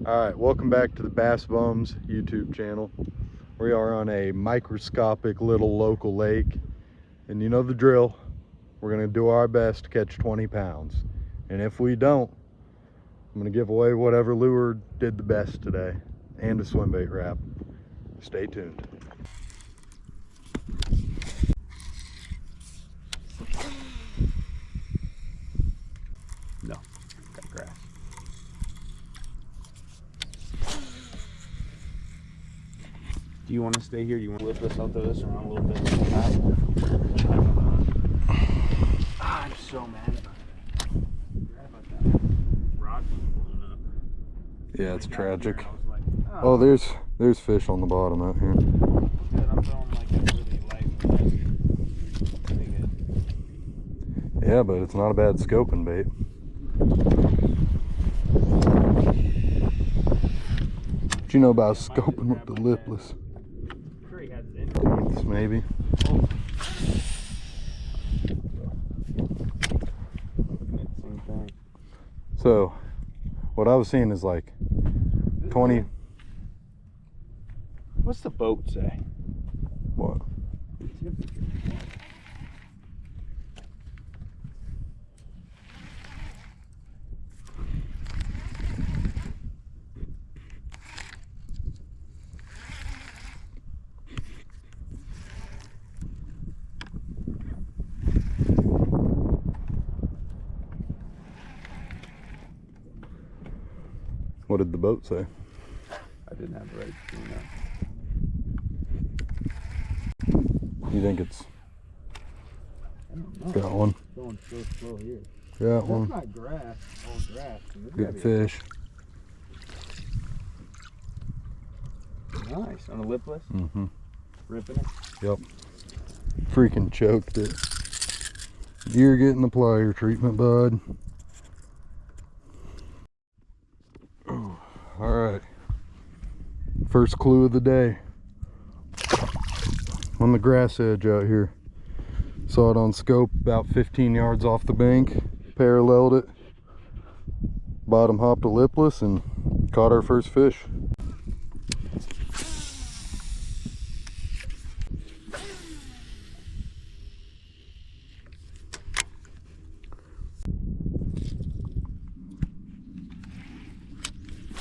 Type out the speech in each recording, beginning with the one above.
Alright, welcome back to the Bass Bums YouTube channel. We are on a microscopic little local lake, and you know the drill. We're going to do our best to catch 20 pounds. And if we don't, I'm going to give away whatever lure did the best today, and a swim bait wrap. Stay tuned. No, got grass. Do you want to stay here? Do you want to lift this? I'll throw this around a little bit. I'm so mad about that rod blowing up. Yeah, it's tragic. Like, oh, there's fish on the bottom out here. Good, I'm throwing like a really light. Yeah, but it's not a bad scoping bait. What you know about scoping with the lipless? Sure he has it in. Maybe. Oh. So, what I was seeing is like 20. What's the boat say? What? What did the boat say? I didn't have the right screen up. You think it's I don't know. got one? Going so slow here. Got That's one. not grass. Oh, grass. Good fish. Nice. On a lipless? Mm-hmm. Ripping it? Yep. Freaking choked it. You're getting the plier treatment, bud. Alright. First clue of the day. On the grass edge out here. Saw it on scope about 15 yards off the bank. Paralleled it. Bottom hopped a lipless and caught our first fish.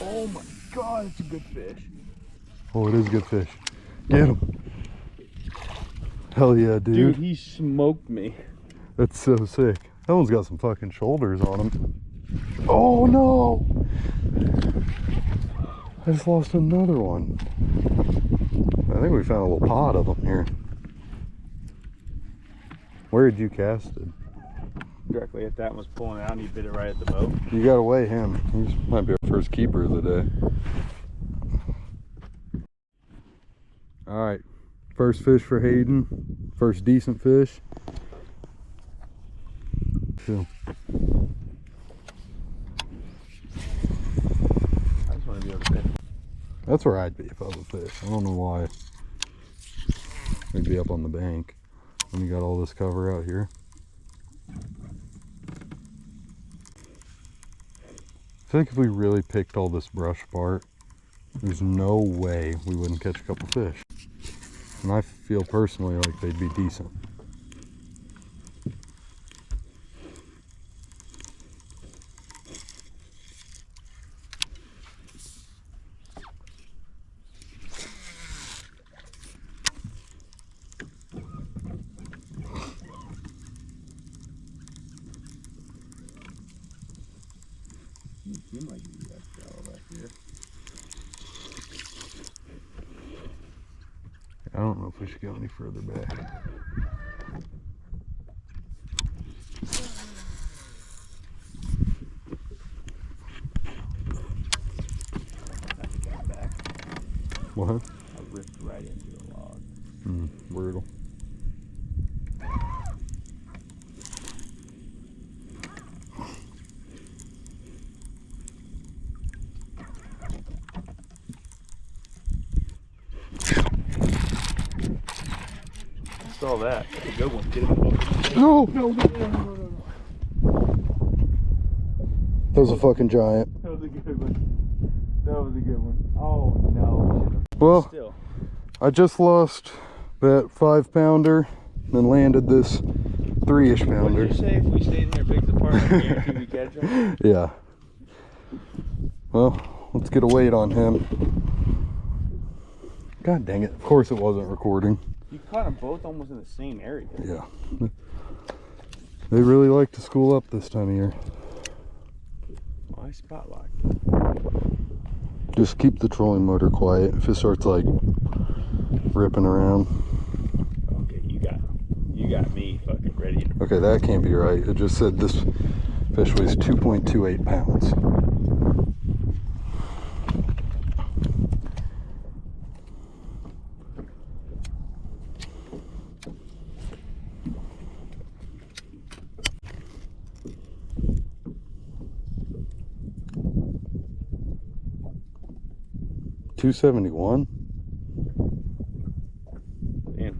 Oh my god, it's a good fish. Oh, it is a good fish. Get him. Hell yeah, dude. Dude, he smoked me. That's so sick. That one's got some fucking shoulders on him. Oh no! I just lost another one. I think we found a little pod of them here. Where did you cast it? Directly at that one, was pulling out and he bit it right at the boat. You gotta weigh him. He might be our first keeper of the day. Alright. First fish for Hayden. First decent fish. So. I just want to be able to fish. That's where I'd be if I was a fish. I don't know why. We'd be up on the bank when you got all this cover out here. I feel like if we really picked all this brush apart, there's no way we wouldn't catch a couple fish. And I feel personally like they'd be decent. You might be that shallow back here. I don't know if we should go any further back. What? I ripped right into a log. Brutal. Saw that. That's a good one. Get him in the boat. No! No. That was a fucking giant. That was a good one. No, that was a good one. Oh no. Well, Still. I just lost that 5-pounder, then landed this 3-ish What pounder. did you say if we stayed in here, picked apart, I guarantee we catch him? Yeah. Well, let's get a weight on him. God dang it. Of course it wasn't recording. You caught them both almost in the same area. Yeah. They really like to school up this time of year. Oh, I spot locked. Just keep the trolling motor quiet. If it starts like ripping around. Okay, you got me fucking ready. Okay, that can't be right. It just said this fish weighs 2.28 pounds. $271? Damn.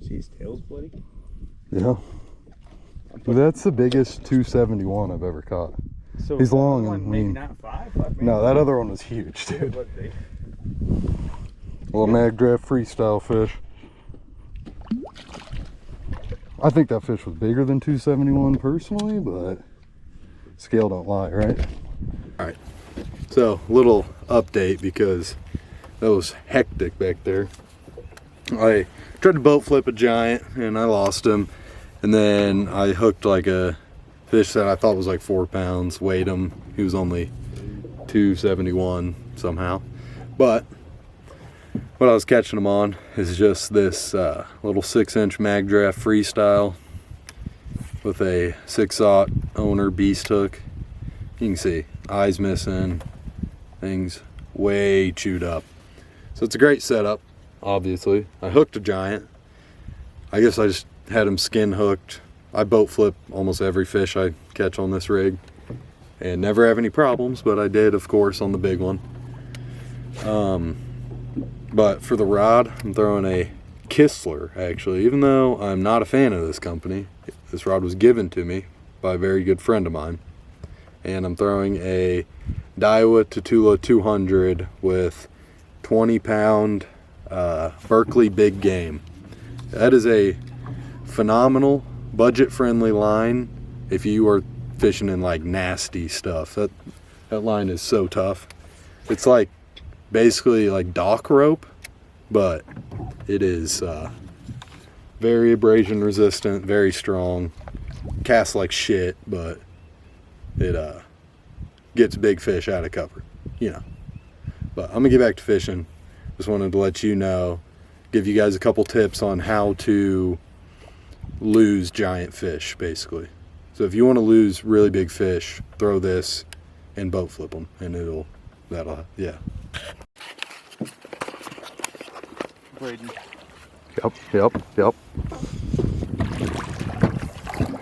See his tail's bloody? Yeah. That's the biggest 271 I've ever caught. So He's long one, and maybe lean. not 5? Maybe No, that other one was huge, dude. Little mag draft freestyle fish. I think that fish was bigger than 271 personally, but scale don't lie, right? All right. So, little update because that was hectic back there. I tried to boat flip a giant and I lost him. And then I hooked like a fish that I thought was like 4 pounds, weighed him. He was only 271 somehow. But what I was catching him on is just this little 6-inch mag draft freestyle with a 6/0 owner beast hook. You can see eyes missing, things way chewed up. So it's a great setup, obviously. I hooked a giant. I guess I just had him skin hooked. I boat flip almost every fish I catch on this rig and never have any problems, but I did, of course, on the big one. But for the rod, I'm throwing a Kistler, actually. Even though I'm not a fan of this company, this rod was given to me by a very good friend of mine. And I'm throwing a Daiwa Tatula 200 with 20-pound Berkeley Big Game. That is a phenomenal, budget-friendly line if you are fishing in like nasty stuff. That line is so tough. It's like basically like dock rope, but it is very abrasion resistant, very strong, casts like shit, but it gets big fish out of cover, you know. But I'm gonna get back to fishing. Just wanted to let you know, give you guys a couple tips on how to lose giant fish, basically. So if you want to lose really big fish, throw this and boat flip them, and that'll yeah. Braden. Yep.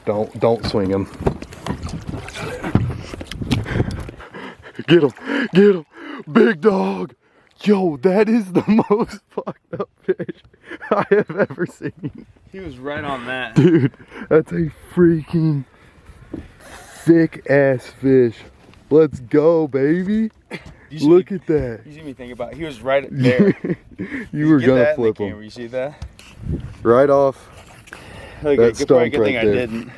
Don't swing him. Get him, big dog. Yo, that is the most fucked up fish I have ever seen. He was right on that. Dude, that's a freaking thick ass fish. Let's go, baby. Look at that. You see me think about it. He was right there. You were gonna flip him. Camera. You see that? Right off. Okay, That good, probably stump good right thing I there. didn't.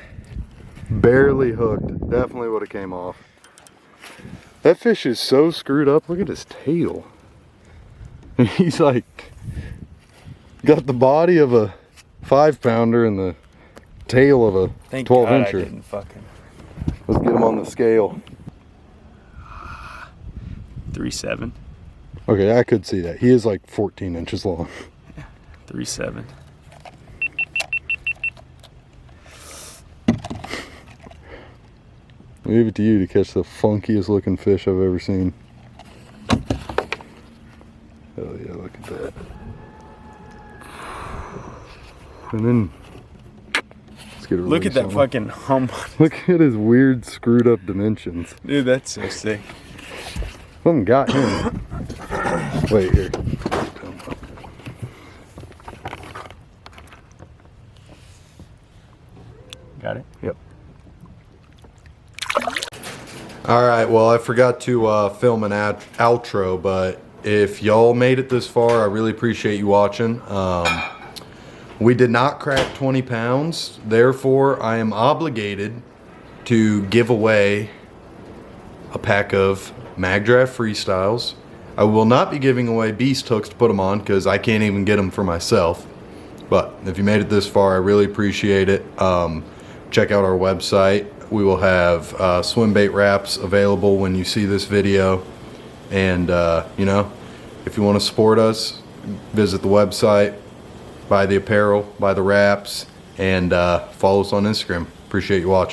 Barely hooked. Definitely would have came off. That fish is so screwed up. Look at his tail. He's like got the body of a 5-pounder and the tail of a 12-incher. I didn't fucking. Let's get him on the scale. 3.7. Okay, I could see that. He is like 14 inches long. 3.7. Leave it to you to catch the funkiest looking fish I've ever seen. Hell yeah, look at that. And then let's get a Look at that release on him. fucking hump. Look at his weird screwed up dimensions. Dude, that's so sick. Something got him. Wait here. Got it? Yep. All right, well, I forgot to film an outro, but if y'all made it this far, I really appreciate you watching. We did not crack 20 pounds, therefore I am obligated to give away a pack of Magdraft Freestyles. I will not be giving away beast hooks to put them on because I can't even get them for myself. But if you made it this far, I really appreciate it. Check out our website. We will have Swimbait wraps available when you see this video. And, you know, if you want to support us, visit the website, buy the apparel, buy the wraps, and follow us on Instagram. Appreciate you watching.